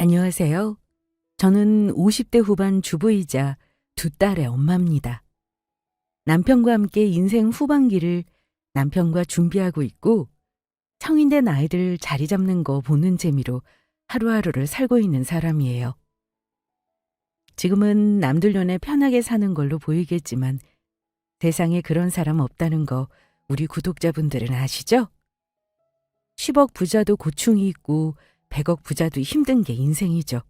안녕하세요. 저는 50대 후반 주부이자 두 딸의 엄마입니다. 남편과 함께 인생 후반기를 남편과 준비하고 있고 성인된 아이들 자리 잡는 거 보는 재미로 하루하루를 살고 있는 사람이에요. 지금은 남들 눈에 편하게 사는 걸로 보이겠지만 세상에 그런 사람 없다는 거 우리 구독자분들은 아시죠? 10억 부자도 고충이 있고 100억 부자도 힘든 게 인생이죠.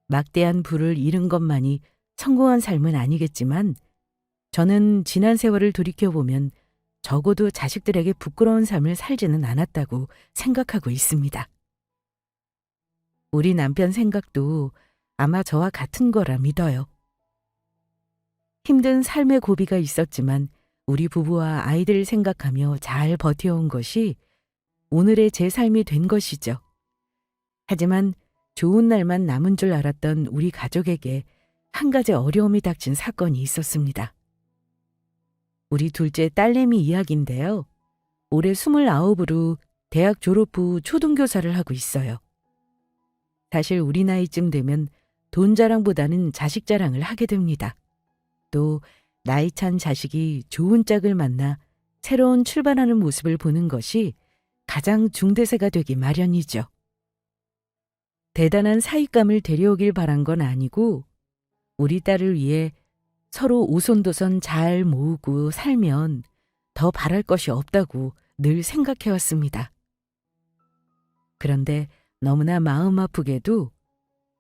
막대한 부를 잃은 것만이 성공한 삶은 아니겠지만 저는 지난 세월을 돌이켜보면 적어도 자식들에게 부끄러운 삶을 살지는 않았다고 생각하고 있습니다. 우리 남편 생각도 아마 저와 같은 거라 믿어요. 힘든 삶의 고비가 있었지만 우리 부부와 아이들 생각하며 잘 버텨온 것이 오늘의 제 삶이 된 것이죠. 하지만 좋은 날만 남은 줄 알았던 우리 가족에게 한 가지 어려움이 닥친 사건이 있었습니다. 우리 둘째 딸내미 이야기인데요. 올해 29으로 대학 졸업 후 초등교사를 하고 있어요. 사실 우리 나이쯤 되면 돈 자랑보다는 자식 자랑을 하게 됩니다. 또 나이 찬 자식이 좋은 짝을 만나 새로운 출발하는 모습을 보는 것이 가장 중대세가 되기 마련이죠. 대단한 사윗감을 데려오길 바란 건 아니고 우리 딸을 위해 서로 오손도손 잘 모으고 살면 더 바랄 것이 없다고 늘 생각해왔습니다. 그런데 너무나 마음 아프게도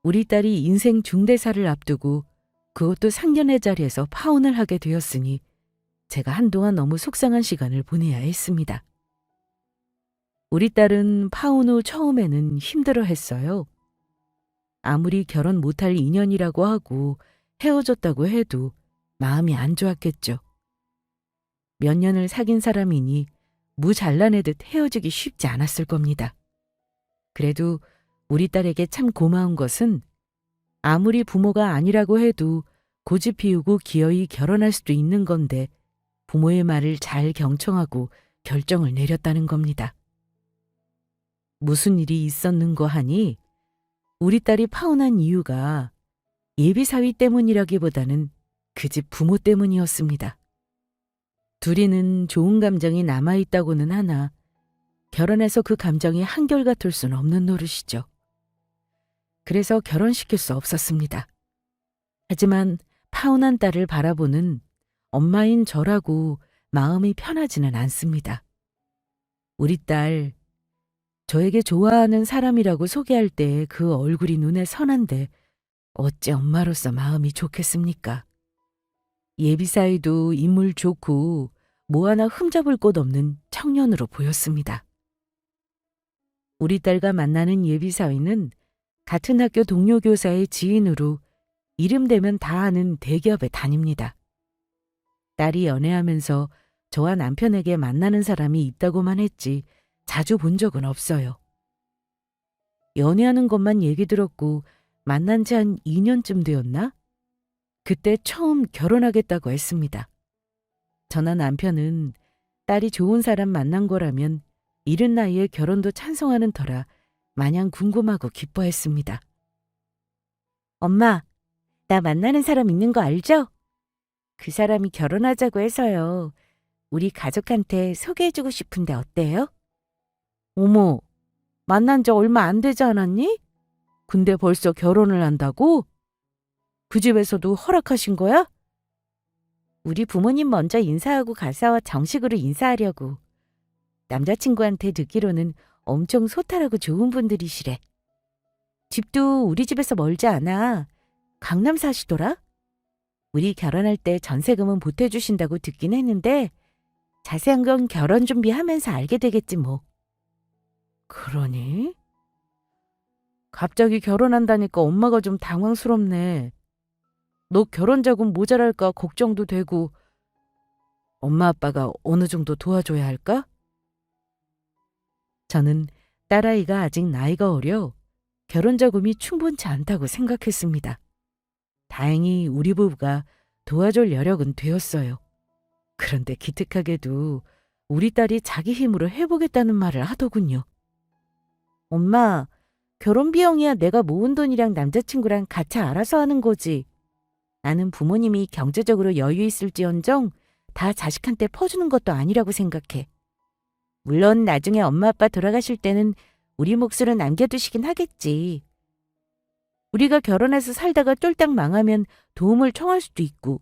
우리 딸이 인생 중대사를 앞두고 그것도 상견례 자리에서 파혼을 하게 되었으니 제가 한동안 너무 속상한 시간을 보내야 했습니다. 우리 딸은 파혼 후 처음에는 힘들어했어요. 아무리 결혼 못할 인연이라고 하고 헤어졌다고 해도 마음이 안 좋았겠죠. 몇 년을 사귄 사람이니 무잘라내듯 헤어지기 쉽지 않았을 겁니다. 그래도 우리 딸에게 참 고마운 것은 아무리 부모가 아니라고 해도 고집 피우고 기어이 결혼할 수도 있는 건데 부모의 말을 잘 경청하고 결정을 내렸다는 겁니다. 무슨 일이 있었는고 하니 우리 딸이 파혼한 이유가 예비사위 때문이라기보다는 그 집 부모 때문이었습니다. 둘이는 좋은 감정이 남아있다고는 하나 결혼해서 그 감정이 한결같을 수는 없는 노릇이죠. 그래서 결혼시킬 수 없었습니다. 하지만 파혼한 딸을 바라보는 엄마인 저라고 마음이 편하지는 않습니다. 우리 딸, 저에게 좋아하는 사람이라고 소개할 때 그 얼굴이 눈에 선한데 어째 엄마로서 마음이 좋겠습니까? 예비사위도 인물 좋고 뭐 하나 흠잡을 곳 없는 청년으로 보였습니다. 우리 딸과 만나는 예비사위는 같은 학교 동료 교사의 지인으로 이름 대면 다 아는 대기업에 다닙니다. 딸이 연애하면서 저와 남편에게 만나는 사람이 있다고만 했지 자주 본 적은 없어요. 연애하는 것만 얘기 들었고 만난 지 한 2년쯤 되었나? 그때 처음 결혼하겠다고 했습니다. 저나 남편은 딸이 좋은 사람 만난 거라면 이른 나이에 결혼도 찬성하는 터라 마냥 궁금하고 기뻐했습니다. 엄마, 나 만나는 사람 있는 거 알죠? 그 사람이 결혼하자고 해서요. 우리 가족한테 소개해주고 싶은데 어때요? 어머, 만난 지 얼마 안 되지 않았니? 근데 벌써 결혼을 한다고? 그 집에서도 허락하신 거야? 우리 부모님 먼저 인사하고 가서 정식으로 인사하려고. 남자친구한테 듣기로는 엄청 소탈하고 좋은 분들이시래. 집도 우리 집에서 멀지 않아. 강남 사시더라? 우리 결혼할 때 전세금은 보태주신다고 듣긴 했는데 자세한 건 결혼 준비하면서 알게 되겠지 뭐. 그러니? 갑자기 결혼한다니까 엄마가 좀 당황스럽네. 너 결혼 자금 모자랄까 걱정도 되고 엄마 아빠가 어느 정도 도와줘야 할까? 저는 딸아이가 아직 나이가 어려 결혼 자금이 충분치 않다고 생각했습니다. 다행히 우리 부부가 도와줄 여력은 되었어요. 그런데 기특하게도 우리 딸이 자기 힘으로 해보겠다는 말을 하더군요. 엄마, 결혼 비용이야 내가 모은 돈이랑 남자친구랑 같이 알아서 하는 거지. 나는 부모님이 경제적으로 여유 있을지언정 다 자식한테 퍼주는 것도 아니라고 생각해. 물론 나중에 엄마 아빠 돌아가실 때는 우리 몫으로 남겨두시긴 하겠지. 우리가 결혼해서 살다가 쫄딱 망하면 도움을 청할 수도 있고.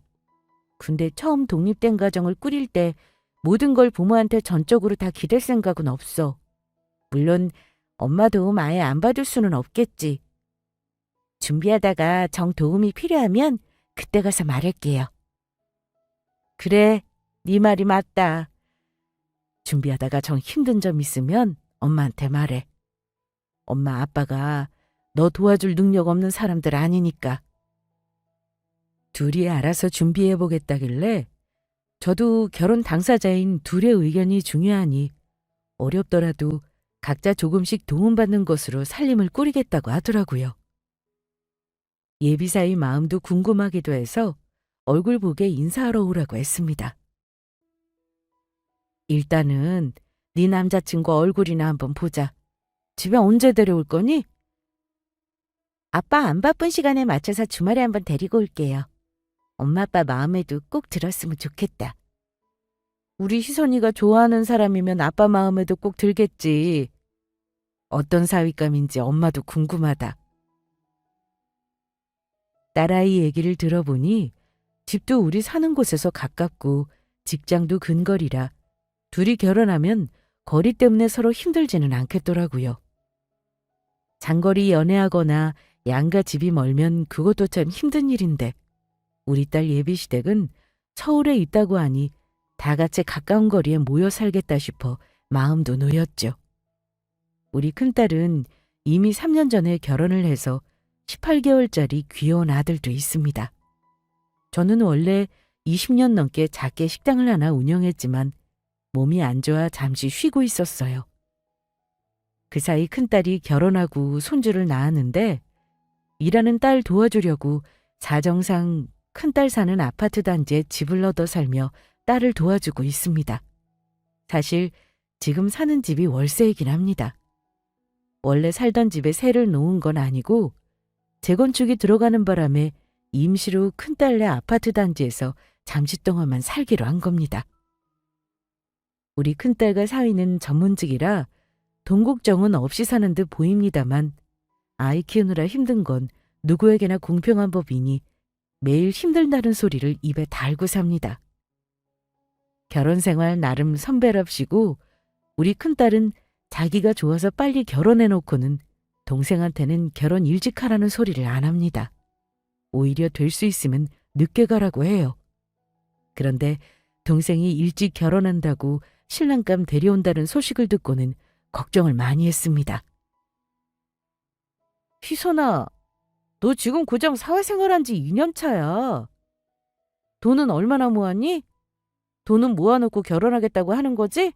근데 처음 독립된 가정을 꾸릴 때 모든 걸 부모한테 전적으로 다 기댈 생각은 없어. 물론 엄마 도움 아예 안 받을 수는 없겠지. 준비하다가 정 도움이 필요하면 그때 가서 말할게요. 그래, 네 말이 맞다. 준비하다가 정 힘든 점 있으면 엄마한테 말해. 엄마 아빠가 너 도와줄 능력 없는 사람들 아니니까. 둘이 알아서 준비해보겠다길래 저도 결혼 당사자인 둘의 의견이 중요하니 어렵더라도 각자 조금씩 도움받는 것으로 살림을 꾸리겠다고 하더라고요. 예비사위 마음도 궁금하기도 해서 얼굴 보게 인사하러 오라고 했습니다. 일단은 네 남자친구 얼굴이나 한번 보자. 집에 언제 데려올 거니? 아빠 안 바쁜 시간에 맞춰서 주말에 한번 데리고 올게요. 엄마 아빠 마음에도 꼭 들었으면 좋겠다. 우리 희선이가 좋아하는 사람이면 아빠 마음에도 꼭 들겠지. 어떤 사윗감인지 엄마도 궁금하다. 딸아이 얘기를 들어보니 집도 우리 사는 곳에서 가깝고 직장도 근거리라 둘이 결혼하면 거리 때문에 서로 힘들지는 않겠더라고요. 장거리 연애하거나 양가 집이 멀면 그것도 참 힘든 일인데 우리 딸 예비시댁은 서울에 있다고 하니 다 같이 가까운 거리에 모여 살겠다 싶어 마음도 놓였죠. 우리 큰딸은 이미 3년 전에 결혼을 해서 18개월짜리 귀여운 아들도 있습니다. 저는 원래 20년 넘게 작게 식당을 하나 운영했지만 몸이 안 좋아 잠시 쉬고 있었어요. 그 사이 큰딸이 결혼하고 손주를 낳았는데 일하는 딸 도와주려고 사정상 큰딸 사는 아파트 단지에 집을 얻어 살며 딸을 도와주고 있습니다. 사실 지금 사는 집이 월세이긴 합니다. 원래 살던 집에 세를 놓은 건 아니고 재건축이 들어가는 바람에 임시로 큰딸네 아파트 단지에서 잠시 동안만 살기로 한 겁니다. 우리 큰딸과 사위는 전문직이라 돈 걱정은 없이 사는 듯 보입니다만 아이 키우느라 힘든 건 누구에게나 공평한 법이니 매일 힘들다는 소리를 입에 달고 삽니다. 결혼 생활 나름 선배랍시고 우리 큰딸은 자기가 좋아서 빨리 결혼해놓고는 동생한테는 결혼 일찍 하라는 소리를 안 합니다. 오히려 될 수 있으면 늦게 가라고 해요. 그런데 동생이 일찍 결혼한다고 신랑감 데려온다는 소식을 듣고는 걱정을 많이 했습니다. 희선아, 너 지금 고작 사회생활한 지 2년 차야. 돈은 얼마나 모았니? 돈은 모아놓고 결혼하겠다고 하는 거지?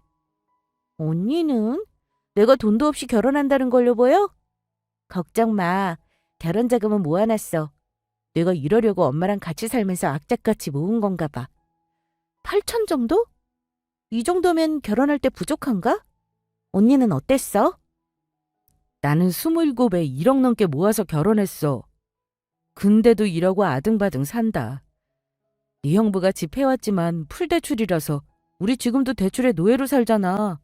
언니는? 내가 돈도 없이 결혼한다는 걸로 보여? 걱정 마. 결혼 자금은 모아놨어. 내가 이러려고 엄마랑 같이 살면서 악착같이 모은 건가 봐. 8천 정도? 이 정도면 결혼할 때 부족한가? 언니는 어땠어? 나는 27에 1억 넘게 모아서 결혼했어. 근데도 이러고 아등바등 산다. 네 형부가 집 해왔지만 풀대출이라서 우리 지금도 대출의 노예로 살잖아.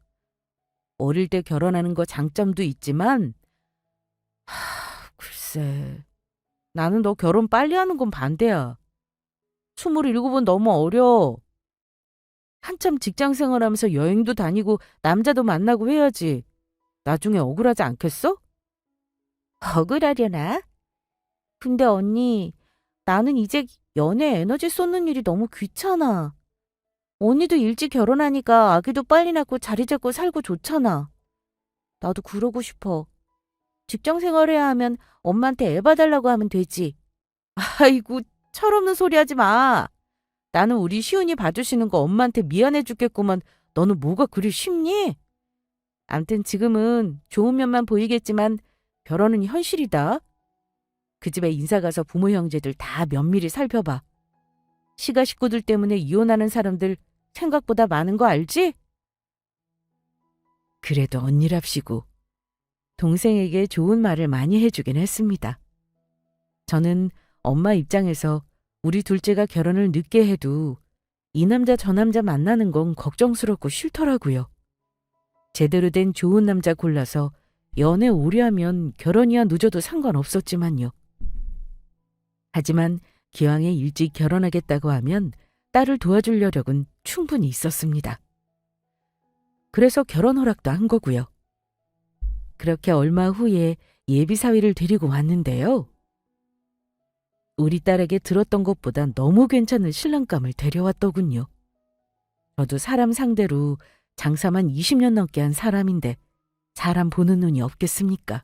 어릴 때 결혼하는 거 장점도 있지만 글쎄, 나는 너 결혼 빨리 하는 건 반대야. 27은 너무 어려. 한참 직장 생활하면서 여행도 다니고 남자도 만나고 해야지. 나중에 억울하지 않겠어? 억울하려나? 근데 언니, 나는 이제 연애 에너지 쏟는 일이 너무 귀찮아. 언니도 일찍 결혼하니까 아기도 빨리 낳고 자리 잡고 살고 좋잖아. 나도 그러고 싶어. 직장 생활해야 하면 엄마한테 애 봐달라고 하면 되지. 아이고, 철없는 소리 하지 마. 나는 우리 시훈이 봐주시는 거 엄마한테 미안해 죽겠구만. 너는 뭐가 그리 쉽니? 암튼 지금은 좋은 면만 보이겠지만 결혼은 현실이다. 그 집에 인사 가서 부모 형제들 다 면밀히 살펴봐. 시가 식구들 때문에 이혼하는 사람들 생각보다 많은 거 알지? 그래도 언니랍시고 동생에게 좋은 말을 많이 해주긴 했습니다. 저는 엄마 입장에서 우리 둘째가 결혼을 늦게 해도 이 남자 저 남자 만나는 건 걱정스럽고 싫더라고요. 제대로 된 좋은 남자 골라서 연애 오래 하면 결혼이야 늦어도 상관없었지만요. 하지만 기왕에 일찍 결혼하겠다고 하면 딸을 도와줄 여력은 충분히 있었습니다. 그래서 결혼 허락도 한 거고요. 그렇게 얼마 후에 예비 사위를 데리고 왔는데요. 우리 딸에게 들었던 것보다 너무 괜찮은 신랑감을 데려왔더군요. 저도 사람 상대로 장사만 20년 넘게 한 사람인데 사람 보는 눈이 없겠습니까?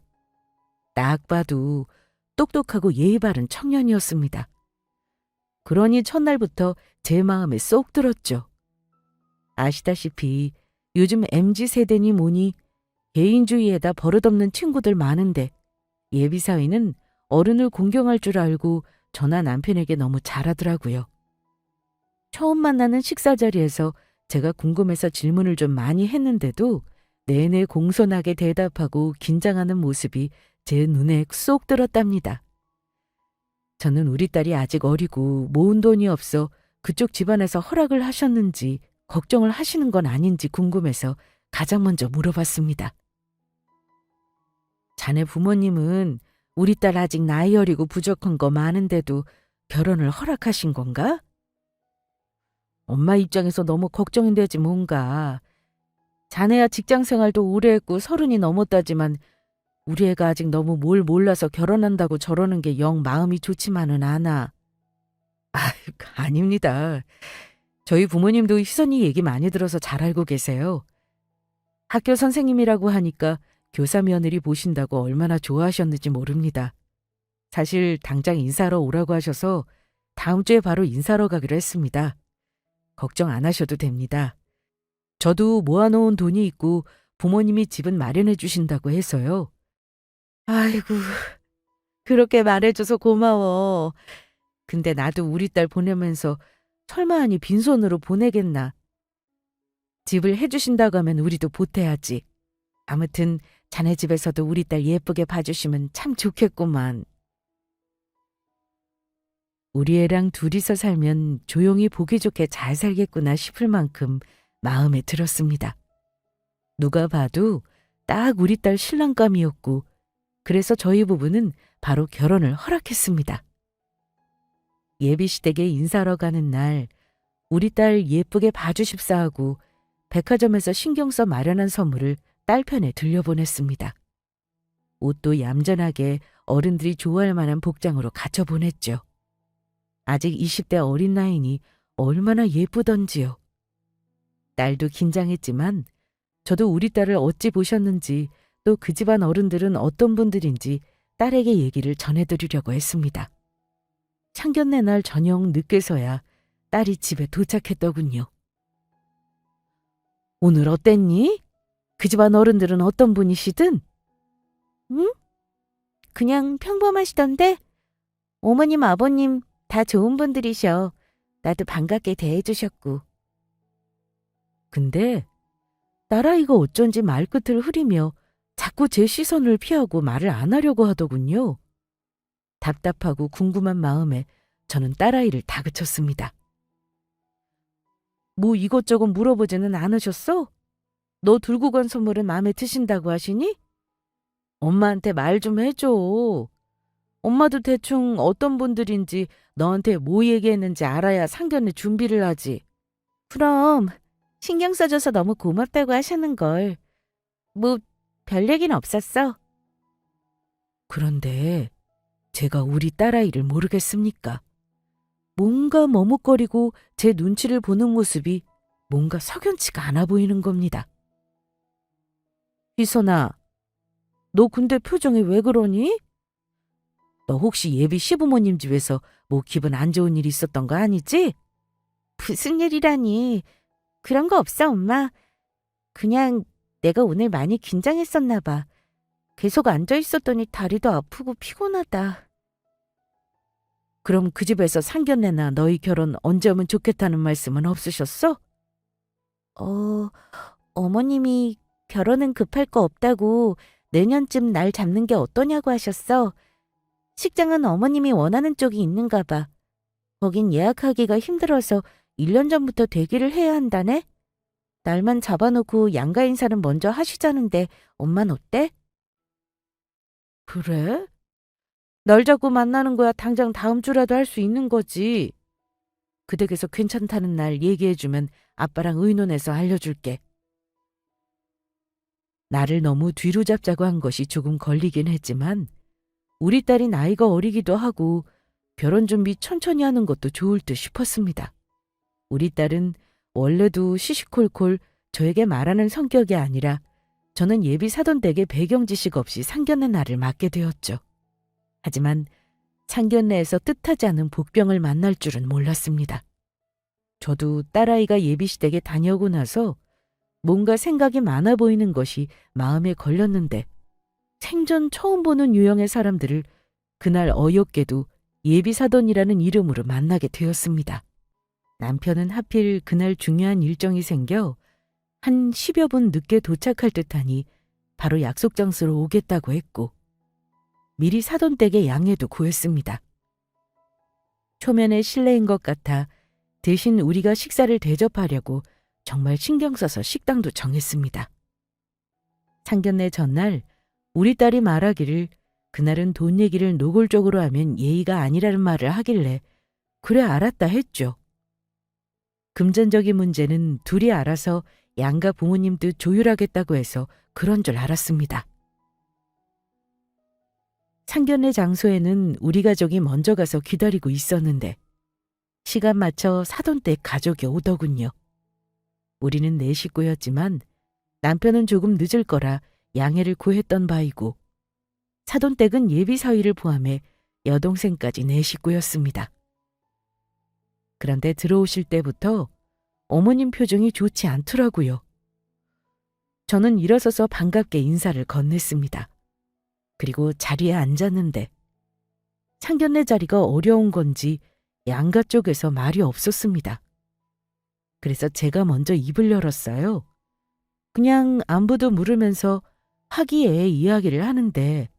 딱 봐도 똑똑하고 예의 바른 청년이었습니다. 그러니 첫날부터 제 마음에 쏙 들었죠. 아시다시피 요즘 MZ세대니 뭐니 개인주의에다 버릇없는 친구들 많은데 예비 사위는 어른을 공경할 줄 알고 저나 남편에게 너무 잘하더라고요. 처음 만나는 식사 자리에서 제가 궁금해서 질문을 좀 많이 했는데도 내내 공손하게 대답하고 긴장하는 모습이 제 눈에 쏙 들었답니다. 저는 우리 딸이 아직 어리고 모은 돈이 없어 그쪽 집안에서 허락을 하셨는지 걱정을 하시는 건 아닌지 궁금해서 가장 먼저 물어봤습니다. 자네 부모님은 우리 딸 아직 나이 어리고 부족한 거 많은데도 결혼을 허락하신 건가? 엄마 입장에서 너무 걱정이 되지 뭔가. 자네야 직장 생활도 오래 했고 30이 넘었다지만 우리 애가 아직 너무 뭘 몰라서 결혼한다고 저러는 게 영 마음이 좋지만은 않아. 아닙니다. 저희 부모님도 희선이 얘기 많이 들어서 잘 알고 계세요. 학교 선생님이라고 하니까 교사 며느리 보신다고 얼마나 좋아하셨는지 모릅니다. 사실 당장 인사하러 오라고 하셔서 다음 주에 바로 인사하러 가기로 했습니다. 걱정 안 하셔도 됩니다. 저도 모아놓은 돈이 있고 부모님이 집은 마련해 주신다고 해서요. 아이고, 그렇게 말해줘서 고마워. 근데 나도 우리 딸 보내면서 설마 하니 빈손으로 보내겠나. 집을 해주신다고 하면 우리도 보태야지. 아무튼 자네 집에서도 우리 딸 예쁘게 봐주시면 참 좋겠구만. 우리 애랑 둘이서 살면 조용히 보기 좋게 잘 살겠구나 싶을 만큼 마음에 들었습니다. 누가 봐도 딱 우리 딸 신랑감이었고 그래서 저희 부부는 바로 결혼을 허락했습니다. 예비시댁에 인사하러 가는 날 우리 딸 예쁘게 봐주십사 하고 백화점에서 신경 써 마련한 선물을 딸 편에 들려보냈습니다. 옷도 얌전하게 어른들이 좋아할 만한 복장으로 갖춰 보냈죠. 아직 20대 어린 나이니 얼마나 예쁘던지요. 딸도 긴장했지만 저도 우리 딸을 어찌 보셨는지 또 그 집안 어른들은 어떤 분들인지 딸에게 얘기를 전해드리려고 했습니다. 상견례 날 저녁 늦게서야 딸이 집에 도착했더군요. 오늘 어땠니? 그 집안 어른들은 어떤 분이시든? 응? 그냥 평범하시던데? 어머님, 아버님 다 좋은 분들이셔. 나도 반갑게 대해주셨고. 근데 딸아이가 어쩐지 말끝을 흐리며 자꾸 제 시선을 피하고 말을 안 하려고 하더군요. 답답하고 궁금한 마음에 저는 딸아이를 다그쳤습니다. 뭐 이것저것 물어보지는 않으셨어? 너 들고 간 선물은 마음에 드신다고 하시니? 엄마한테 말 좀 해줘. 엄마도 대충 어떤 분들인지 너한테 뭐 얘기했는지 알아야 상견례 준비를 하지. 그럼 신경 써줘서 너무 고맙다고 하셨는걸. 뭐 별 얘기는 없었어. 그런데 제가 우리 딸아이를 모르겠습니까? 뭔가 머뭇거리고 제 눈치를 보는 모습이 뭔가 석연치가 않아 보이는 겁니다. 희선아, 너 근데 표정이 왜 그러니? 너 혹시 예비 시부모님 집에서 뭐 기분 안 좋은 일 있었던 거 아니지? 무슨 일이라니. 그런 거 없어, 엄마. 그냥 내가 오늘 많이 긴장했었나 봐. 계속 앉아 있었더니 다리도 아프고 피곤하다. 그럼 그 집에서 상견례나 너희 결혼 언제 하면 좋겠다는 말씀은 없으셨어? 어머님이 결혼은 급할 거 없다고 내년쯤 날 잡는 게 어떠냐고 하셨어. 식장은 어머님이 원하는 쪽이 있는가 봐. 거긴 예약하기가 힘들어서 1년 전부터 대기를 해야 한다네? 날만 잡아놓고 양가 인사는 먼저 하시자는데 엄만 어때? 그래? 날 잡고 만나는 거야 당장 다음 주라도 할 수 있는 거지. 그 댁에서 괜찮다는 날 얘기해주면 아빠랑 의논해서 알려줄게. 나를 너무 뒤로 잡자고 한 것이 조금 걸리긴 했지만 우리 딸이 나이가 어리기도 하고 결혼 준비 천천히 하는 것도 좋을 듯 싶었습니다. 우리 딸은 원래도 시시콜콜 저에게 말하는 성격이 아니라 저는 예비 사돈댁에 배경 지식 없이 상견례 날을 맞게 되었죠. 하지만 상견례에서 뜻하지 않은 복병을 만날 줄은 몰랐습니다. 저도 딸아이가 예비시댁에 다녀오고 나서 뭔가 생각이 많아 보이는 것이 마음에 걸렸는데 생전 처음 보는 유형의 사람들을 그날 어이없게도 예비사돈이라는 이름으로 만나게 되었습니다. 남편은 하필 그날 중요한 일정이 생겨 한 10여 분 늦게 도착할 듯하니 바로 약속 장소로 오겠다고 했고 미리 사돈댁에 양해도 구했습니다. 초면에 실례인 것 같아 대신 우리가 식사를 대접하려고 정말 신경 써서 식당도 정했습니다. 상견례 전날 우리 딸이 말하기를 그날은 돈 얘기를 노골적으로 하면 예의가 아니라는 말을 하길래 그래 알았다 했죠. 금전적인 문제는 둘이 알아서 양가 부모님도 조율하겠다고 해서 그런 줄 알았습니다. 상견례 장소에는 우리 가족이 먼저 가서 기다리고 있었는데 시간 맞춰 사돈댁 가족이 오더군요. 우리는 네 식구였지만 남편은 조금 늦을 거라 양해를 구했던 바이고 사돈댁은 예비 사위를 포함해 여동생까지 네 식구였습니다. 그런데 들어오실 때부터 어머님 표정이 좋지 않더라고요. 저는 일어서서 반갑게 인사를 건넸습니다. 그리고 자리에 앉았는데 상견례 자리가 어려운 건지 양가 쪽에서 말이 없었습니다. 그래서 제가 먼저 입을 열었어요. 그냥 안부도 물으면서 하기에 이야기를 하는데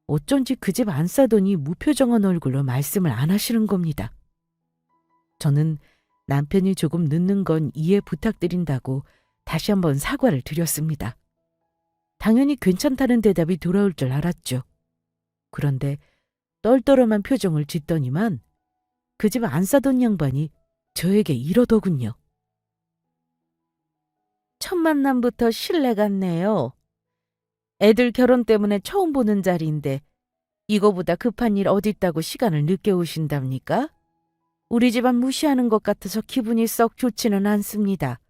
어쩐지 그 집 안싸더니 무표정한 얼굴로 말씀을 안 하시는 겁니다. 저는 남편이 조금 늦는 건 이해 부탁드린다고 다시 한번 사과를 드렸습니다. 당연히 괜찮다는 대답이 돌아올 줄 알았죠. 그런데 떨떠름한 표정을 짓더니만 그 집 안싸던 양반이 저에게 이러더군요. 첫 만남부터 신뢰 같네요. 애들 결혼 때문에 처음 보는 자리인데 이거보다 급한 일 어딨다고 시간을 늦게 오신답니까? 우리 집안 무시하는 것 같아서 기분이 썩 좋지는 않습니다.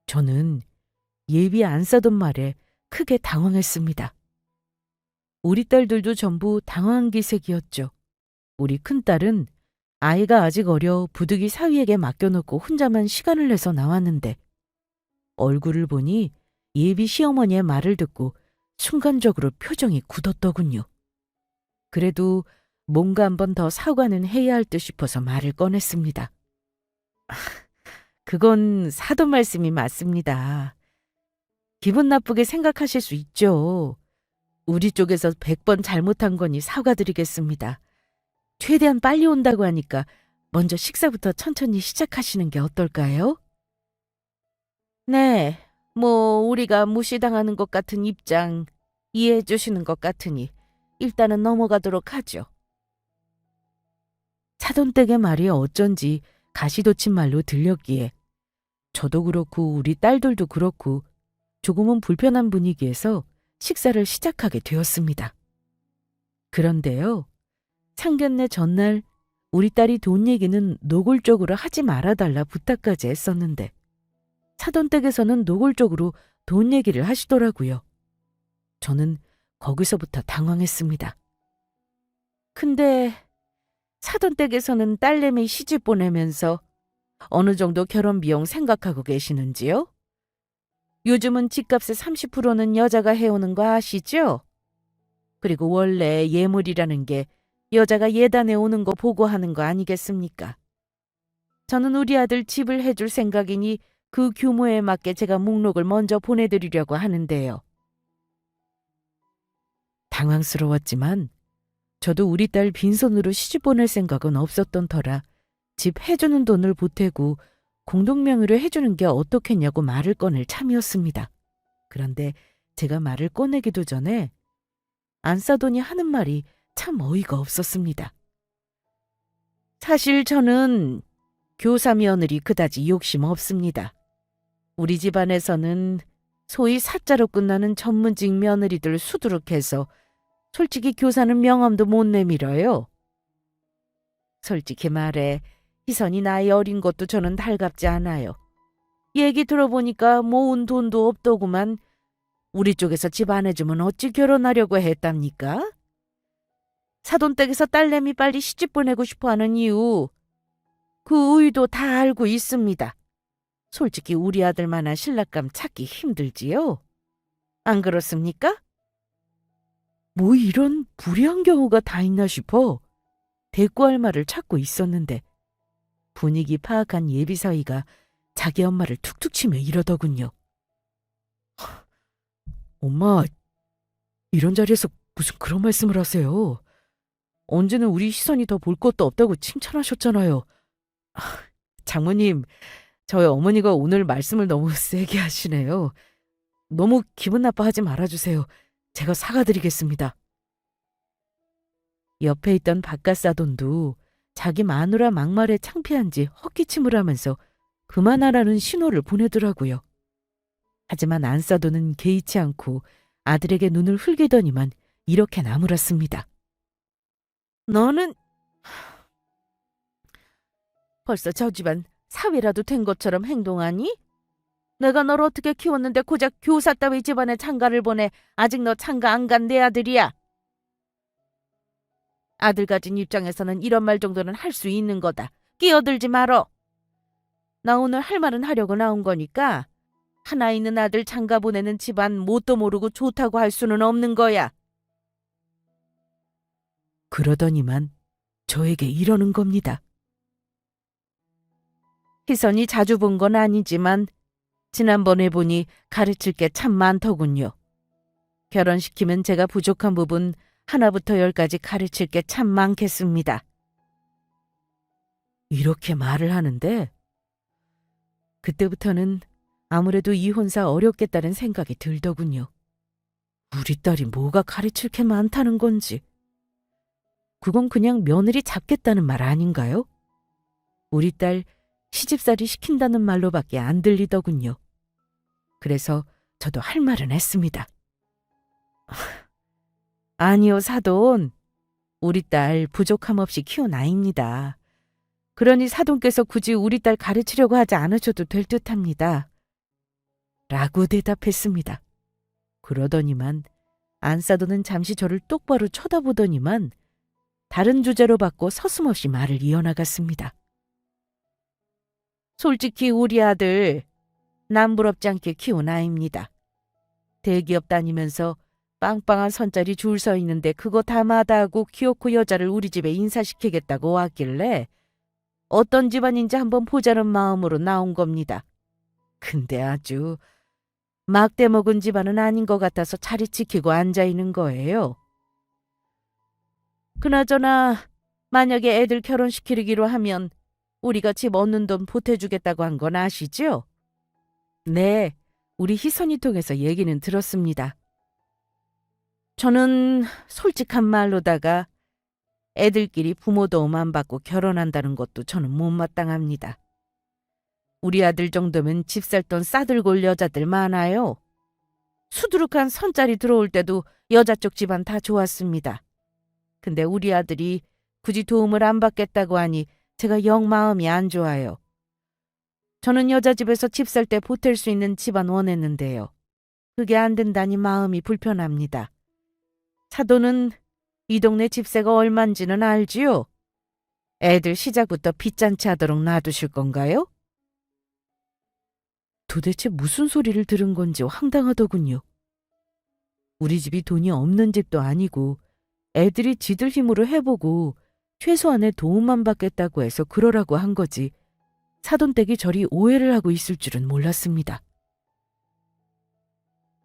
저는 예비 안 싸던 말에 크게 당황했습니다. 우리 딸들도 전부 당황한 기색이었죠. 우리 큰딸은 아이가 아직 어려 부득이 사위에게 맡겨놓고 혼자만 시간을 내서 나왔는데 얼굴을 보니 예비 시어머니의 말을 듣고 순간적으로 표정이 굳었더군요. 그래도 뭔가 한 번 더 사과는 해야 할 듯 싶어서 말을 꺼냈습니다. 그건 사돈 말씀이 맞습니다. 기분 나쁘게 생각하실 수 있죠. 우리 쪽에서 100번 잘못한 거니 사과드리겠습니다. 최대한 빨리 온다고 하니까 먼저 식사부터 천천히 시작하시는 게 어떨까요? 네, 우리가 무시당하는 것 같은 입장 이해해 주시는 것 같으니 일단은 넘어가도록 하죠. 사돈댁의 말이 어쩐지 가시돋친 말로 들렸기에 저도 그렇고 우리 딸들도 그렇고 조금은 불편한 분위기에서 식사를 시작하게 되었습니다. 그런데요, 상견례 전날 우리 딸이 돈 얘기는 노골적으로 하지 말아달라 부탁까지 했었는데 사돈댁에서는 노골적으로 돈 얘기를 하시더라고요. 저는 거기서부터 당황했습니다. 근데 사돈댁에서는 딸내미 시집 보내면서 어느 정도 결혼 비용 생각하고 계시는지요? 요즘은 집값의 30%는 여자가 해오는 거 아시죠? 그리고 원래 예물이라는 게 여자가 예단해 오는 거 보고 하는 거 아니겠습니까? 저는 우리 아들 집을 해줄 생각이니 그 규모에 맞게 제가 목록을 먼저 보내드리려고 하는데요. 당황스러웠지만 저도 우리 딸 빈손으로 시집 보낼 생각은 없었던 터라 집 해주는 돈을 보태고 공동명의로 해주는 게 어떻겠냐고 말을 꺼낼 참이었습니다. 그런데 제가 말을 꺼내기도 전에 안사돈이 하는 말이 참 어이가 없었습니다. 사실 저는 교사 며느리 그다지 욕심 없습니다. 우리 집안에서는 소위 사자로 끝나는 전문직 며느리들 수두룩해서 솔직히 교사는 명함도 못 내밀어요. 솔직히 말해 희선이 나이 어린 것도 저는 달갑지 않아요. 얘기 들어보니까 모은 돈도 없더구만 우리 쪽에서 집 안 해주면 어찌 결혼하려고 했답니까? 사돈댁에서 딸내미 빨리 시집 보내고 싶어하는 이유 그 의도 다 알고 있습니다. 솔직히 우리 아들만한 신랑감 찾기 힘들지요? 안 그렇습니까? 뭐 이런 불의한 경우가 다 있나 싶어 대꾸할 말을 찾고 있었는데 분위기 파악한 예비사위가 자기 엄마를 툭툭 치며 이러더군요. 엄마, 이런 자리에서 무슨 그런 말씀을 하세요? 언제는 우리 희선이 더 볼 것도 없다고 칭찬하셨잖아요. 장모님, 저희 어머니가 오늘 말씀을 너무 세게 하시네요. 너무 기분 나빠하지 말아주세요. 제가 사과드리겠습니다. 옆에 있던 바깥사돈도 자기 마누라 막말에 창피한지 헛기침을 하면서 그만하라는 신호를 보내더라고요. 하지만 안사돈은 개의치 않고 아들에게 눈을 흘기더니만 이렇게 나무랐습니다. 너는 벌써 저 집안 사위라도 된 것처럼 행동하니? 내가 널 어떻게 키웠는데 고작 교사 따위 집안에 장가를 보내 아직 너 장가 안 간 내 아들이야. 아들 가진 입장에서는 이런 말 정도는 할 수 있는 거다. 끼어들지 말어. 나 오늘 할 말은 하려고 나온 거니까 하나 있는 아들 장가 보내는 집안 뭣도 모르고 좋다고 할 수는 없는 거야. 그러더니만 저에게 이러는 겁니다. 희선이 자주 본 건 아니지만 지난번에 보니 가르칠 게 참 많더군요. 결혼시키면 제가 부족한 부분 하나부터 열까지 가르칠 게 참 많겠습니다. 이렇게 말을 하는데 그때부터는 아무래도 이혼사 어렵겠다는 생각이 들더군요. 우리 딸이 뭐가 가르칠 게 많다는 건지. 그건 그냥 며느리 잡겠다는 말 아닌가요? 우리 딸 시집살이 시킨다는 말로밖에 안 들리더군요. 그래서 저도 할 말은 했습니다. 아니요, 사돈. 우리 딸 부족함 없이 키운 아이입니다. 그러니 사돈께서 굳이 우리 딸 가르치려고 하지 않으셔도 될 듯합니다. 라고 대답했습니다. 그러더니만 안사돈은 잠시 저를 똑바로 쳐다보더니만 다른 주제로 바꿔 서슴없이 말을 이어나갔습니다. 솔직히 우리 아들 남부럽지 않게 키운 아이입니다. 대기업 다니면서 빵빵한 선짜리 줄 서 있는데 그거 다 마다하고 귀엽고 여자를 우리 집에 인사시키겠다고 왔길래 어떤 집안인지 한번 보자는 마음으로 나온 겁니다. 근데 아주 막대 먹은 집안은 아닌 것 같아서 자리 지키고 앉아있는 거예요. 그나저나 만약에 애들 결혼시키기로 하면 우리가 집 얻는 돈 보태주겠다고 한 건 아시죠? 네, 우리 희선이 통해서 얘기는 들었습니다. 저는 솔직한 말로다가 애들끼리 부모 도움 안 받고 결혼한다는 것도 저는 못마땅합니다. 우리 아들 정도면 집 살 돈 싸들고 올 여자들 많아요. 수두룩한 선짜리 들어올 때도 여자 쪽 집안 다 좋았습니다. 근데 우리 아들이 굳이 도움을 안 받겠다고 하니 제가 영 마음이 안 좋아요. 저는 여자 집에서 집 살 때 보탤 수 있는 집안 원했는데요. 그게 안 된다니 마음이 불편합니다. 사돈은 이 동네 집세가 얼만지는 알지요? 애들 시작부터 빚잔치 하도록 놔두실 건가요? 도대체 무슨 소리를 들은 건지 황당하더군요. 우리 집이 돈이 없는 집도 아니고 애들이 지들 힘으로 해보고 최소한의 도움만 받겠다고 해서 그러라고 한 거지 사돈댁이 저리 오해를 하고 있을 줄은 몰랐습니다.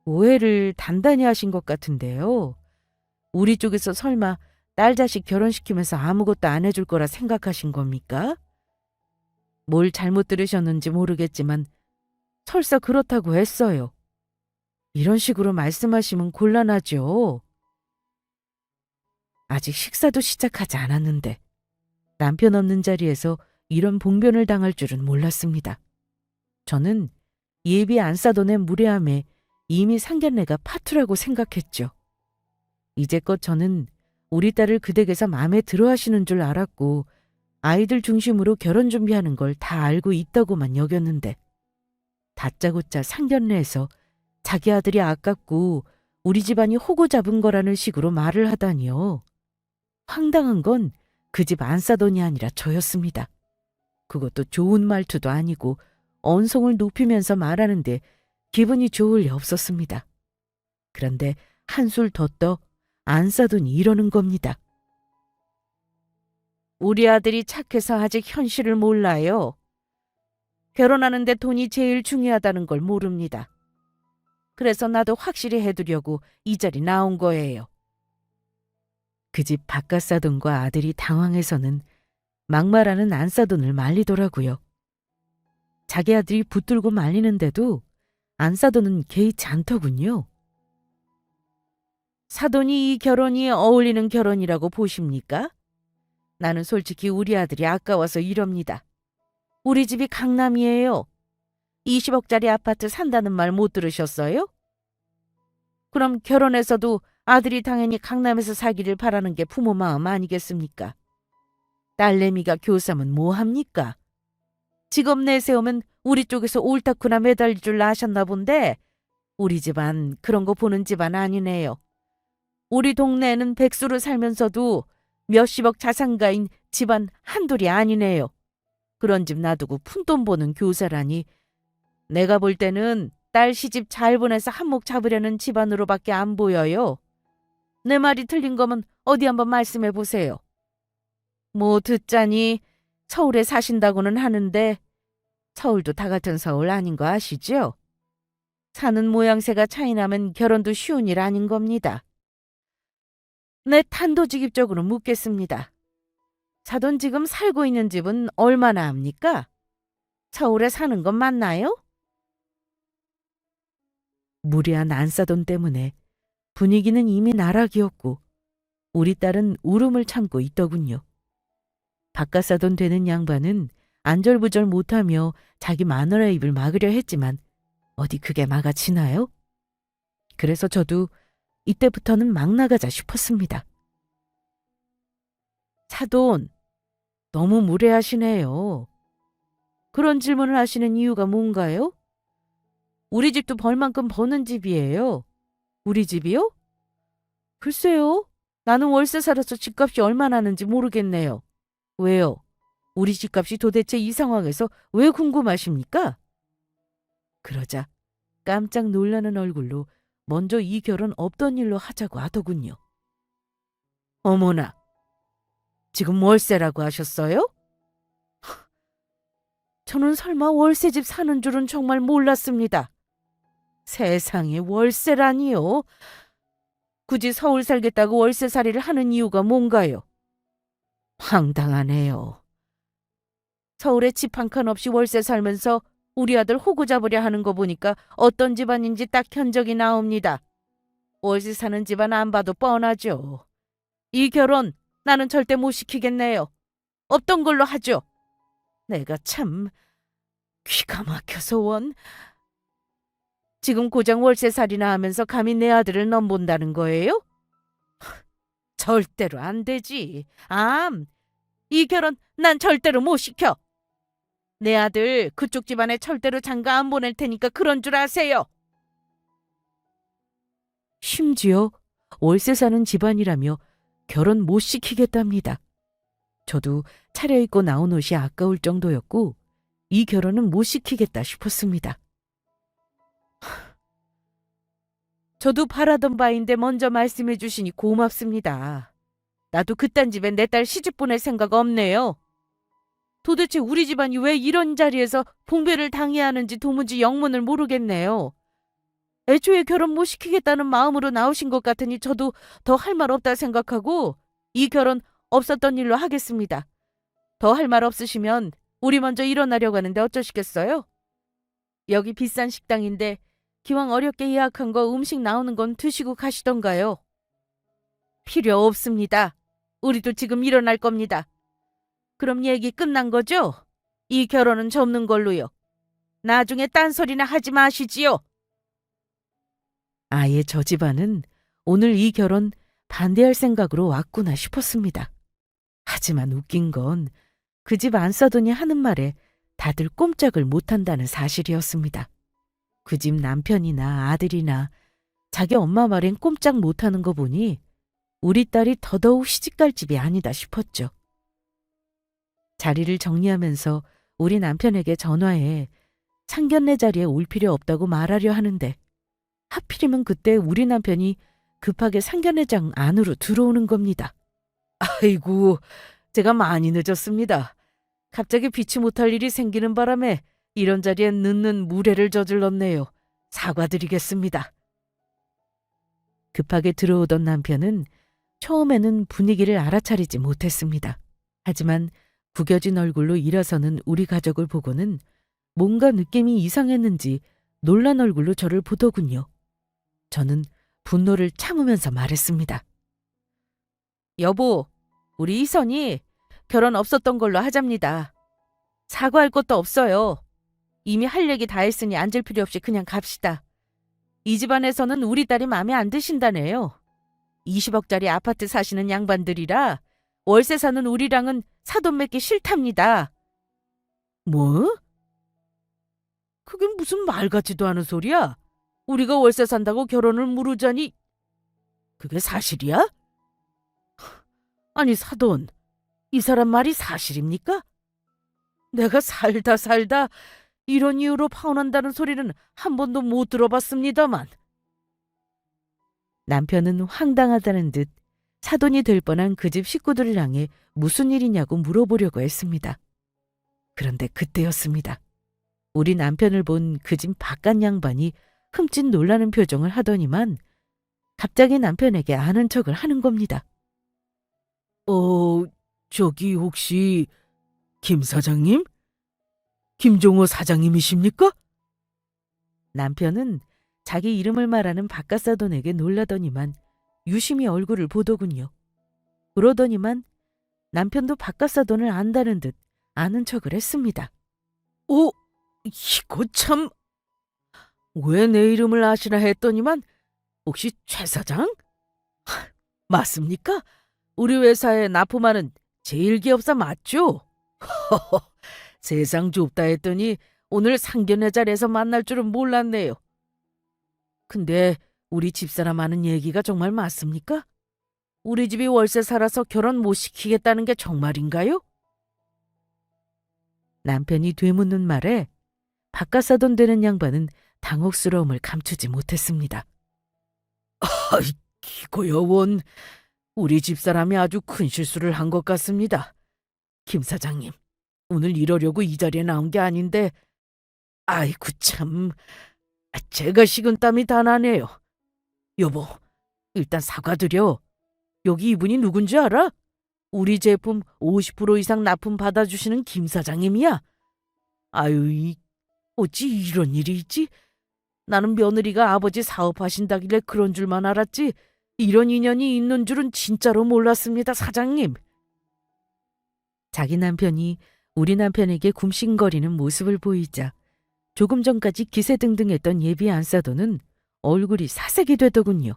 오해를 단단히 하신 것 같은데요. 우리 쪽에서 설마 딸 자식 결혼시키면서 아무것도 안 해줄 거라 생각하신 겁니까? 뭘 잘못 들으셨는지 모르겠지만 설사 그렇다고 했어요. 이런 식으로 말씀하시면 곤란하죠. 아직 식사도 시작하지 않았는데 남편 없는 자리에서 이런 봉변을 당할 줄은 몰랐습니다. 저는 예비 안 싸돈의 무례함에 이미 상견례가 파투라고 생각했죠. 이제껏 저는 우리 딸을 그 댁에서 마음에 들어 하시는 줄 알았고 아이들 중심으로 결혼 준비하는 걸 다 알고 있다고만 여겼는데 다짜고짜 상견례에서 자기 아들이 아깝고 우리 집안이 호구 잡은 거라는 식으로 말을 하다니요. 황당한 건 그 집 안싸돈이 아니라 저였습니다. 그것도 좋은 말투도 아니고 언성을 높이면서 말하는데 기분이 좋을 리 없었습니다. 그런데 한술 더 떠 안싸돈이 이러는 겁니다. 우리 아들이 착해서 아직 현실을 몰라요. 결혼하는데 돈이 제일 중요하다는 걸 모릅니다. 그래서 나도 확실히 해두려고 이 자리 나온 거예요. 그 집 바깥사돈과 아들이 당황해서는 막말하는 안싸돈을 말리더라고요. 자기 아들이 붙들고 말리는데도 안싸돈은 개의치 않더군요. 사돈이 이 결혼이 어울리는 결혼이라고 보십니까? 나는 솔직히 우리 아들이 아까워서 이럽니다. 우리 집이 강남이에요. 20억짜리 아파트 산다는 말 못 들으셨어요? 그럼 결혼해서도 아들이 당연히 강남에서 살기를 바라는 게 부모 마음 아니겠습니까? 딸내미가 교사면 뭐합니까? 직업 내세우면 우리 쪽에서 옳다구나 매달릴 줄 아셨나 본데 우리 집안 그런 거 보는 집안 아니네요. 우리 동네에는 백수로 살면서도 몇십억 자산가인 집안 한둘이 아니네요. 그런 집 놔두고 푼돈 버는 교사라니 내가 볼 때는 딸 시집 잘 보내서 한몫 잡으려는 집안으로밖에 안 보여요. 내 말이 틀린 거면 어디 한번 말씀해 보세요. 뭐 듣자니 서울에 사신다고는 하는데 서울도 다 같은 서울 아닌 거 아시죠? 사는 모양새가 차이나면 결혼도 쉬운 일 아닌 겁니다. 내 탄도직입적으로 묻겠습니다. 사돈 지금 살고 있는 집은 얼마나 합니까? 서울에 사는 건 맞나요? 무례한 안싸돈 때문에 분위기는 이미 나락이었고 우리 딸은 울음을 참고 있더군요. 바깥사돈 되는 양반은 안절부절 못하며 자기 마누라 입을 막으려 했지만 어디 그게 막아지나요? 그래서 저도 이때부터는 막 나가자 싶었습니다. 사돈, 너무 무례하시네요. 그런 질문을 하시는 이유가 뭔가요? 우리 집도 벌만큼 버는 집이에요. 우리 집이요? 글쎄요. 나는 월세 살아서 집값이 얼마나 하는지 모르겠네요. 왜요? 우리 집값이 도대체 이 상황에서 왜 궁금하십니까? 그러자 깜짝 놀라는 얼굴로 먼저 이 결혼 없던 일로 하자고 하더군요. 어머나, 지금 월세라고 하셨어요? 저는 설마 월세집 사는 줄은 정말 몰랐습니다. 세상에 월세라니요? 굳이 서울 살겠다고 월세살이를 하는 이유가 뭔가요? 황당하네요. 서울에 집 한 칸 없이 월세 살면서 우리 아들 호구 잡으려 하는 거 보니까 어떤 집안인지 딱 견적이 나옵니다. 월세 사는 집안 안 봐도 뻔하죠. 이 결혼 나는 절대 못 시키겠네요. 없던 걸로 하죠. 내가 참 귀가 막혀서 원. 지금 고장 월세살이나 하면서 감히 내 아들을 넘본다는 거예요? 절대로 안 되지. 이 결혼 난 절대로 못 시켜. 내 아들 그쪽 집안에 절대로 장가 안 보낼 테니까 그런 줄 아세요. 심지어 월세 사는 집안이라며 결혼 못 시키겠답니다. 저도 차려입고 나온 옷이 아까울 정도였고 이 결혼은 못 시키겠다 싶었습니다. 저도 바라던 바인데 먼저 말씀해 주시니 고맙습니다. 나도 그딴 집에 내 딸 시집 보낼 생각 없네요. 도대체 우리 집안이 왜 이런 자리에서 봉배를 당해야 하는지 도무지 영문을 모르겠네요. 애초에 결혼 못 시키겠다는 마음으로 나오신 것 같으니 저도 더 할 말 없다 생각하고 이 결혼 없었던 일로 하겠습니다. 더 할 말 없으시면 우리 먼저 일어나려고 하는데 어쩌시겠어요? 여기 비싼 식당인데 기왕 어렵게 예약한 거 음식 나오는 건 드시고 가시던가요. 필요 없습니다. 우리도 지금 일어날 겁니다. 그럼 얘기 끝난 거죠? 이 결혼은 접는 걸로요. 나중에 딴소리나 하지 마시지요. 아예 저 집안은 오늘 이 결혼 반대할 생각으로 왔구나 싶었습니다. 하지만 웃긴 건 그 집 안사돈이 하는 말에 다들 꼼짝을 못한다는 사실이었습니다. 그 집 남편이나 아들이나 자기 엄마 말엔 꼼짝 못하는 거 보니 우리 딸이 더더욱 시집갈 집이 아니다 싶었죠. 자리를 정리하면서 우리 남편에게 전화해 상견례 자리에 올 필요 없다고 말하려 하는데 하필이면 그때 우리 남편이 급하게 상견례장 안으로 들어오는 겁니다. 아이고, 제가 많이 늦었습니다. 갑자기 피치 못할 일이 생기는 바람에 이런 자리에 늦는 무례를 저질렀네요. 사과드리겠습니다. 급하게 들어오던 남편은 처음에는 분위기를 알아차리지 못했습니다. 하지만 구겨진 얼굴로 일어서는 우리 가족을 보고는 뭔가 느낌이 이상했는지 놀란 얼굴로 저를 보더군요. 저는 분노를 참으면서 말했습니다. 여보, 우리 이선이 결혼 없었던 걸로 하잡니다. 사과할 것도 없어요. 이미 할 얘기 다 했으니 앉을 필요 없이 그냥 갑시다. 이 집안에서는 우리 딸이 마음에 안 드신다네요. 20억짜리 아파트 사시는 양반들이라 월세 사는 우리랑은 사돈 맺기 싫답니다. 뭐? 그게 무슨 말 같지도 않은 소리야? 우리가 월세 산다고 결혼을 무르자니 그게 사실이야? 아니 사돈, 이 사람 말이 사실입니까? 내가 살다 이런 이유로 파혼한다는 소리는 한 번도 못 들어봤습니다만. 남편은 황당하다는 듯 사돈이 될 뻔한 그 집 식구들을 향해 무슨 일이냐고 물어보려고 했습니다. 그런데 그때였습니다. 우리 남편을 본 그 집 바깥 양반이 흠칫 놀라는 표정을 하더니만 갑자기 남편에게 아는 척을 하는 겁니다. 저기 혹시 김 사장님? 김종호 사장님이십니까? 남편은 자기 이름을 말하는 바깥사돈에게 놀라더니만 유심히 얼굴을 보더군요. 그러더니만 남편도 바깥사돈을 안다는 듯 아는 척을 했습니다. 이거 참... 왜 내 이름을 아시나 했더니만 혹시 최 사장? 맞습니까? 우리 회사에 납품하는 제1기업사 맞죠? 세상 좁다 했더니 오늘 상견례 자리에서 만날 줄은 몰랐네요. 근데 우리 집사람 하는 얘기가 정말 맞습니까? 우리 집이 월세 살아서 결혼 못 시키겠다는 게 정말인가요? 남편이 되묻는 말에 바깥사돈 되는 양반은 당혹스러움을 감추지 못했습니다. 이거 여원, 우리 집사람이 아주 큰 실수를 한 것 같습니다. 김 사장님, 오늘 이러려고 이 자리에 나온 게 아닌데 아이고 참, 제가 식은땀이 다 나네요. 여보, 일단 사과드려. 여기 이분이 누군지 알아? 우리 제품 50% 이상 납품 받아주시는 김 사장님이야. 아유, 어찌 이런 일이 있지? 나는 며느리가 아버지 사업하신다길래 그런 줄만 알았지 이런 인연이 있는 줄은 진짜로 몰랐습니다, 사장님. 자기 남편이 우리 남편에게 굽신거리는 모습을 보이자 조금 전까지 기세등등했던 예비 안사돈은 얼굴이 사색이 되더군요.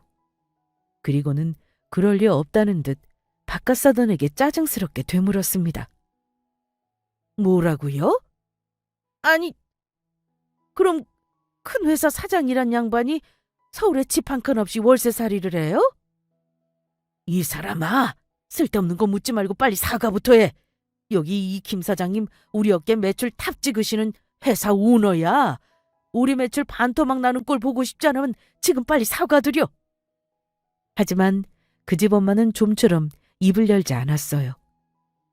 그리고는 그럴 리 없다는 듯 바깥사돈에게 짜증스럽게 되물었습니다. 뭐라고요? 아니, 그럼 큰 회사 사장이란 양반이 서울에 집 한 칸 없이 월세살이를 해요? 이 사람아, 쓸데없는 거 묻지 말고 빨리 사과부터 해. 여기 이 김 사장님 우리 어깨 매출 탑 찍으시는 회사 오너야. 우리 매출 반토막 나는 꼴 보고 싶지 않으면 지금 빨리 사과드려. 하지만 그 집 엄마는 좀처럼 입을 열지 않았어요.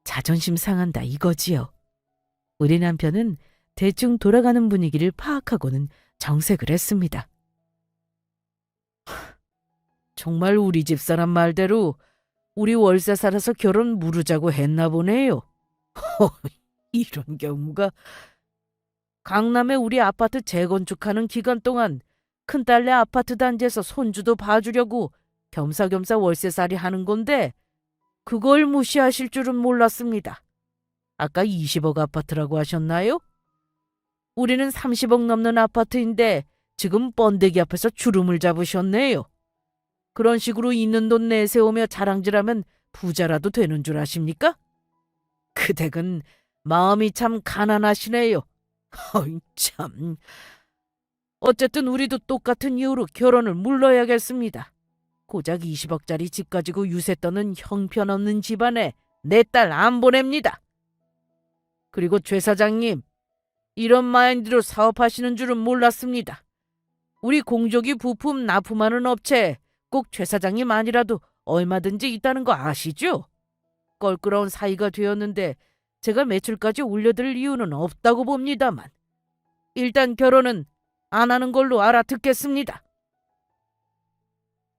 자존심 상한다 이거지요. 우리 남편은 대충 돌아가는 분위기를 파악하고는 정색을 했습니다. 정말 우리 집사람 말대로 우리 월세 살아서 결혼 무르자고 했나 보네요. 이런 경우가. 강남에 우리 아파트 재건축하는 기간 동안 큰딸네 아파트 단지에서 손주도 봐주려고 겸사겸사 월세살이 하는 건데 그걸 무시하실 줄은 몰랐습니다. 아까 20억 아파트라고 하셨나요? 우리는 30억 넘는 아파트인데 지금 번데기 앞에서 주름을 잡으셨네요. 그런 식으로 있는 돈 내세우며 자랑질하면 부자라도 되는 줄 아십니까? 그 댁은 마음이 참 가난하시네요. 어이 참. 어쨌든 우리도 똑같은 이유로 결혼을 물러야겠습니다. 고작 20억짜리 집 가지고 유세 떠는 형편없는 집안에 내 딸 안 보냅니다. 그리고 최 사장님, 이런 마인드로 사업하시는 줄은 몰랐습니다. 우리 공조기 부품 납품하는 업체에 꼭 최 사장님 아니라도 얼마든지 있다는 거 아시죠? 껄끄러운 사이가 되었는데 제가 매출까지 올려드릴 이유는 없다고 봅니다만 일단 결혼은 안 하는 걸로 알아듣겠습니다.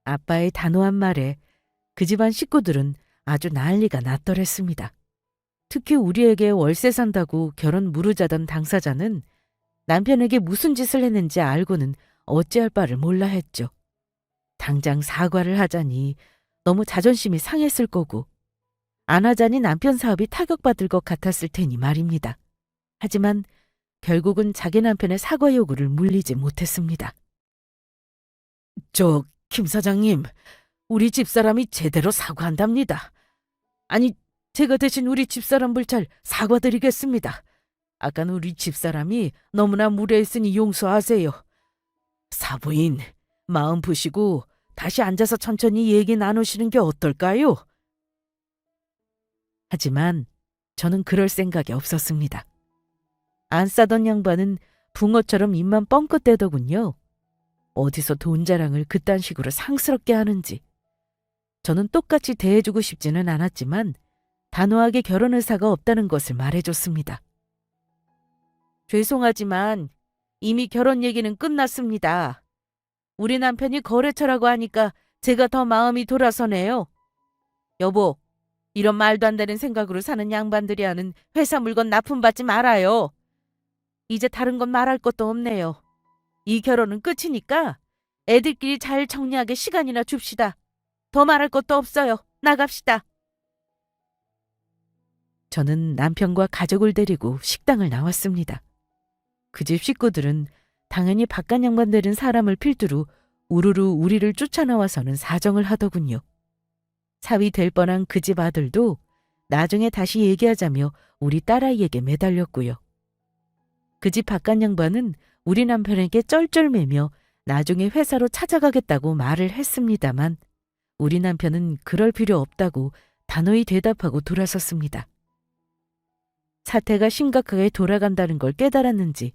아빠의 단호한 말에 그 집안 식구들은 아주 난리가 났더랬습니다. 특히 우리에게 월세 산다고 결혼 무르자던 당사자는 남편에게 무슨 짓을 했는지 알고는 어찌할 바를 몰라 했죠. 당장 사과를 하자니 너무 자존심이 상했을 거고 안 하자니 남편 사업이 타격받을 것 같았을 테니 말입니다. 하지만 결국은 자기 남편의 사과 요구를 물리지 못했습니다. 김 사장님, 우리 집사람이 제대로 사과한답니다. 아니, 제가 대신 우리 집사람 불찰 사과드리겠습니다. 아까는 우리 집사람이 너무나 무례했으니 용서하세요. 사부인, 마음 푸시고 다시 앉아서 천천히 얘기 나누시는 게 어떨까요? 하지만 저는 그럴 생각이 없었습니다. 안 싸던 양반은 붕어처럼 입만 뻥긋대더군요. 어디서 돈 자랑을 그딴 식으로 상스럽게 하는지. 저는 똑같이 대해주고 싶지는 않았지만 단호하게 결혼 의사가 없다는 것을 말해줬습니다. 죄송하지만 이미 결혼 얘기는 끝났습니다. 우리 남편이 거래처라고 하니까 제가 더 마음이 돌아서네요. 여보, 이런 말도 안 되는 생각으로 사는 양반들이 하는 회사 물건 납품받지 말아요. 이제 다른 건 말할 것도 없네요. 이 결혼은 끝이니까 애들끼리 잘 정리하게 시간이나 줍시다. 더 말할 것도 없어요. 나갑시다. 저는 남편과 가족을 데리고 식당을 나왔습니다. 그 집 식구들은 당연히 바깥 양반 되는 사람을 필두로 우르르 우리를 쫓아나와서는 사정을 하더군요. 사위 될 뻔한 그 집 아들도 나중에 다시 얘기하자며 우리 딸아이에게 매달렸고요. 그 집 바깥 양반은 우리 남편에게 쩔쩔매며 나중에 회사로 찾아가겠다고 말을 했습니다만 우리 남편은 그럴 필요 없다고 단호히 대답하고 돌아섰습니다. 사태가 심각하게 돌아간다는 걸 깨달았는지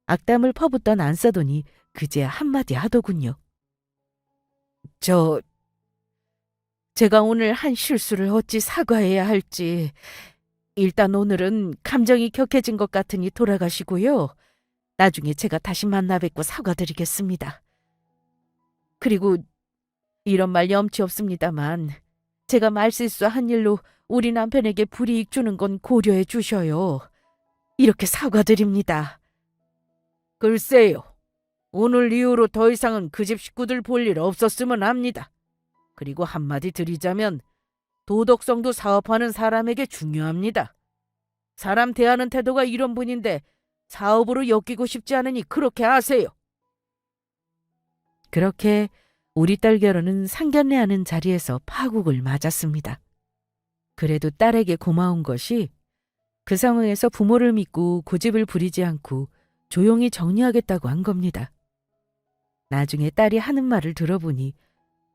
악담을 퍼붓던 안싸돈이 그제야 한마디 하더군요. 제가 오늘 한 실수를 어찌 사과해야 할지. 일단 오늘은 감정이 격해진 것 같으니 돌아가시고요. 나중에 제가 다시 만나 뵙고 사과드리겠습니다. 그리고 이런 말 염치 없습니다만 제가 말실수한 일로 우리 남편에게 불이익 주는 건 고려해 주셔요. 이렇게 사과드립니다. 글쎄요. 오늘 이후로 더 이상은 그 집 식구들 볼 일 없었으면 합니다. 그리고 한마디 드리자면 도덕성도 사업하는 사람에게 중요합니다. 사람 대하는 태도가 이런 분인데 사업으로 엮이고 싶지 않으니 그렇게 하세요. 그렇게 우리 딸 결혼은 상견례하는 자리에서 파국을 맞았습니다. 그래도 딸에게 고마운 것이 그 상황에서 부모를 믿고 고집을 부리지 않고 조용히 정리하겠다고 한 겁니다. 나중에 딸이 하는 말을 들어보니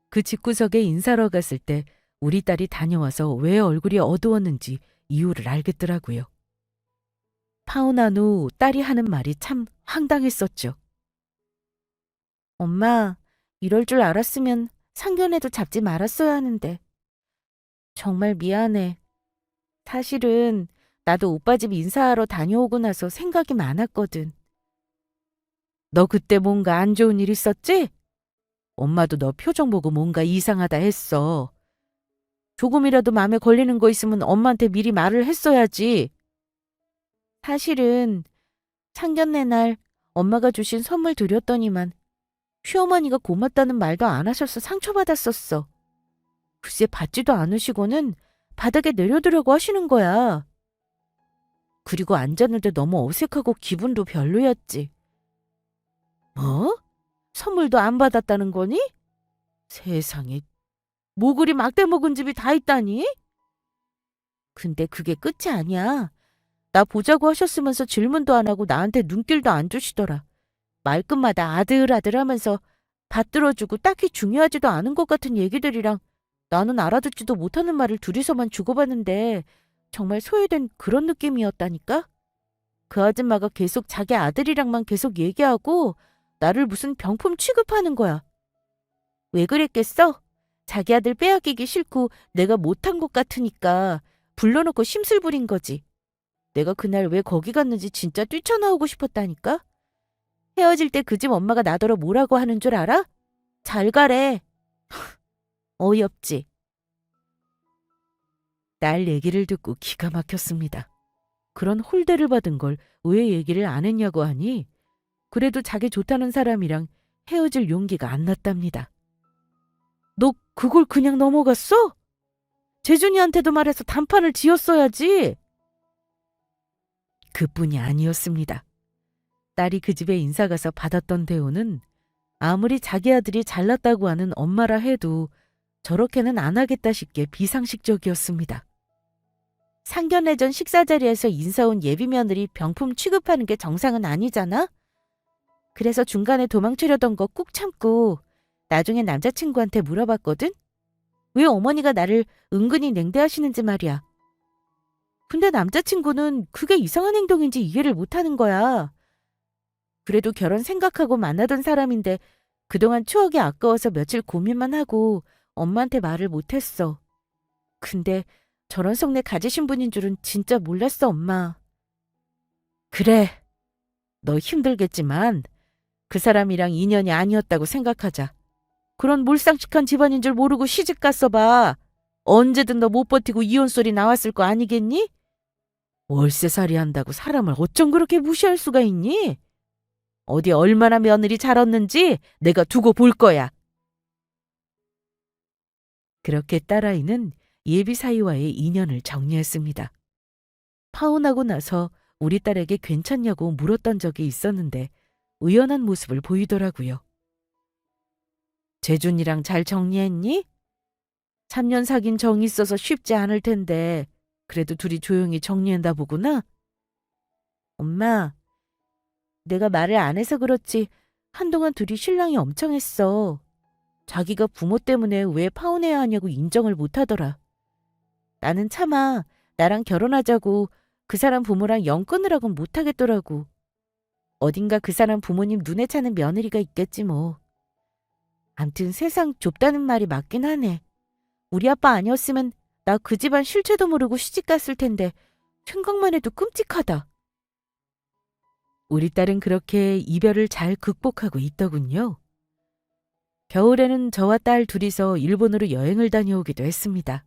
그 집구석에 인사하러 갔을 때 우리 딸이 다녀와서 왜 얼굴이 어두웠는지 이유를 알겠더라고요. 파혼한 후 딸이 하는 말이 참 황당했었죠. 엄마, 이럴 줄 알았으면 상견례도 잡지 말았어야 하는데. 정말 미안해. 사실은 나도 오빠 집 인사하러 다녀오고 나서 생각이 많았거든. 너 그때 뭔가 안 좋은 일 있었지? 엄마도 너 표정 보고 뭔가 이상하다 했어. 조금이라도 마음에 걸리는 거 있으면 엄마한테 미리 말을 했어야지. 사실은 상견례 날 엄마가 주신 선물 드렸더니만 시어머니가 고맙다는 말도 안 하셔서 상처받았었어. 글쎄 받지도 않으시고는 바닥에 내려두려고 하시는 거야. 그리고 앉았는데 너무 어색하고 기분도 별로였지. 뭐? 선물도 안 받았다는 거니? 세상에, 뭐 그리 막대 먹은 집이 다 있다니? 근데 그게 끝이 아니야. 나 보자고 하셨으면서 질문도 안 하고 나한테 눈길도 안 주시더라. 말끝마다 아들아들 하면서 받들어주고 딱히 중요하지도 않은 것 같은 얘기들이랑 나는 알아듣지도 못하는 말을 둘이서만 주고받는데 정말 소외된 그런 느낌이었다니까? 그 아줌마가 계속 자기 아들이랑만 계속 얘기하고 나를 무슨 병품 취급하는 거야. 왜 그랬겠어? 자기 아들 빼앗기기 싫고 내가 못한 것 같으니까 불러놓고 심술 부린 거지. 내가 그날 왜 거기 갔는지 진짜 뛰쳐나오고 싶었다니까? 헤어질 때 그 집 엄마가 나더러 뭐라고 하는 줄 알아? 잘 가래. 어이없지. 딸 얘기를 듣고 기가 막혔습니다. 그런 홀대를 받은 걸 왜 얘기를 안 했냐고 하니 그래도 자기 좋다는 사람이랑 헤어질 용기가 안 났답니다. 너 그걸 그냥 넘어갔어? 재준이한테도 말해서 단판을 지었어야지. 그뿐이 아니었습니다. 딸이 그 집에 인사 가서 받았던 대우는 아무리 자기 아들이 잘났다고 하는 엄마라 해도 저렇게는 안 하겠다 싶게 비상식적이었습니다. 상견례 전 식사 자리에서 인사 온 예비 며느리 병품 취급하는 게 정상은 아니잖아? 그래서 중간에 도망치려던 거 꾹 참고 나중에 남자친구한테 물어봤거든? 왜 어머니가 나를 은근히 냉대하시는지 말이야. 근데 남자친구는 그게 이상한 행동인지 이해를 못하는 거야. 그래도 결혼 생각하고 만나던 사람인데 그동안 추억이 아까워서 며칠 고민만 하고 엄마한테 말을 못했어. 근데 저런 속내 가지신 분인 줄은 진짜 몰랐어, 엄마. 그래, 너 힘들겠지만 그 사람이랑 인연이 아니었다고 생각하자. 그런 몰상식한 집안인 줄 모르고 시집 갔어 봐. 언제든 너 못 버티고 이혼 소리 나왔을 거 아니겠니? 월세살이 한다고 사람을 어쩜 그렇게 무시할 수가 있니? 어디 얼마나 며느리 잘 얻는지 내가 두고 볼 거야. 그렇게 딸아이는 예비 사위와의 인연을 정리했습니다. 파혼하고 나서 우리 딸에게 괜찮냐고 물었던 적이 있었는데 의연한 모습을 보이더라고요. 재준이랑 잘 정리했니? 3년 사귄 정이 있어서 쉽지 않을 텐데 그래도 둘이 조용히 정리한다 보구나. 엄마, 내가 말을 안 해서 그렇지 한동안 둘이 신랑이 엄청 했어. 자기가 부모 때문에 왜 파혼해야 하냐고 인정을 못 하더라. 나는 차마 나랑 결혼하자고 그 사람 부모랑 연 끊으라고는 못 하겠더라고. 어딘가 그 사람 부모님 눈에 차는 며느리가 있겠지 뭐. 암튼 세상 좁다는 말이 맞긴 하네. 우리 아빠 아니었으면 나 그 집안 실체도 모르고 시집 갔을 텐데 생각만 해도 끔찍하다. 우리 딸은 그렇게 이별을 잘 극복하고 있더군요. 겨울에는 저와 딸 둘이서 일본으로 여행을 다녀오기도 했습니다.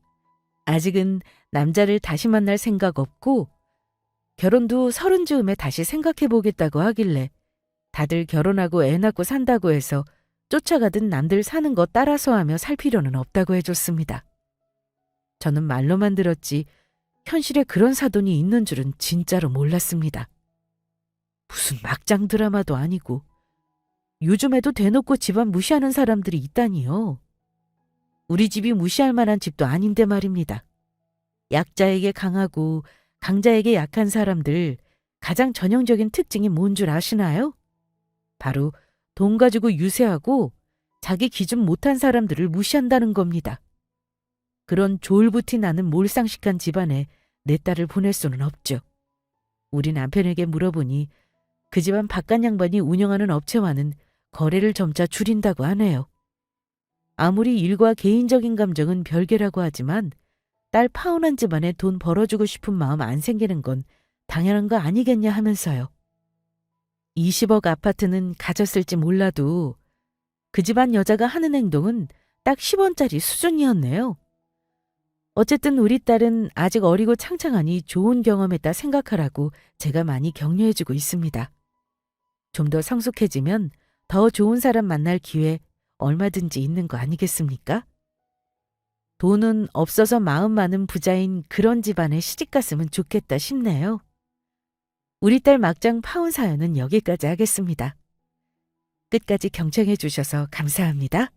아직은 남자를 다시 만날 생각 없고 결혼도 30 즈음에 다시 생각해 보겠다고 하길래 다들 결혼하고 애 낳고 산다고 해서 쫓아가든 남들 사는 거 따라서 하며 살 필요는 없다고 해줬습니다. 저는 말로만 들었지 현실에 그런 사돈이 있는 줄은 진짜로 몰랐습니다. 무슨 막장 드라마도 아니고 요즘에도 대놓고 집안 무시하는 사람들이 있다니요. 우리 집이 무시할 만한 집도 아닌데 말입니다. 약자에게 강하고 강자에게 약한 사람들 가장 전형적인 특징이 뭔 줄 아시나요? 바로 돈 가지고 유세하고 자기 기준 못한 사람들을 무시한다는 겁니다. 그런 졸부티 나는 몰상식한 집안에 내 딸을 보낼 수는 없죠. 우리 남편에게 물어보니 그 집안 바깥 양반이 운영하는 업체와는 거래를 점차 줄인다고 하네요. 아무리 일과 개인적인 감정은 별개라고 하지만 딸 파혼한 집안에 돈 벌어주고 싶은 마음 안 생기는 건 당연한 거 아니겠냐 하면서요. 20억 아파트는 가졌을지 몰라도 그 집안 여자가 하는 행동은 딱 10원짜리 수준이었네요. 어쨌든 우리 딸은 아직 어리고 창창하니 좋은 경험했다 생각하라고 제가 많이 격려해주고 있습니다. 좀 더 성숙해지면 더 좋은 사람 만날 기회 얼마든지 있는 거 아니겠습니까? 돈은 없어서 마음 많은 부자인 그런 집안에 시집갔으면 좋겠다 싶네요. 우리 딸 막장 파혼 사연은 여기까지 하겠습니다. 끝까지 경청해 주셔서 감사합니다.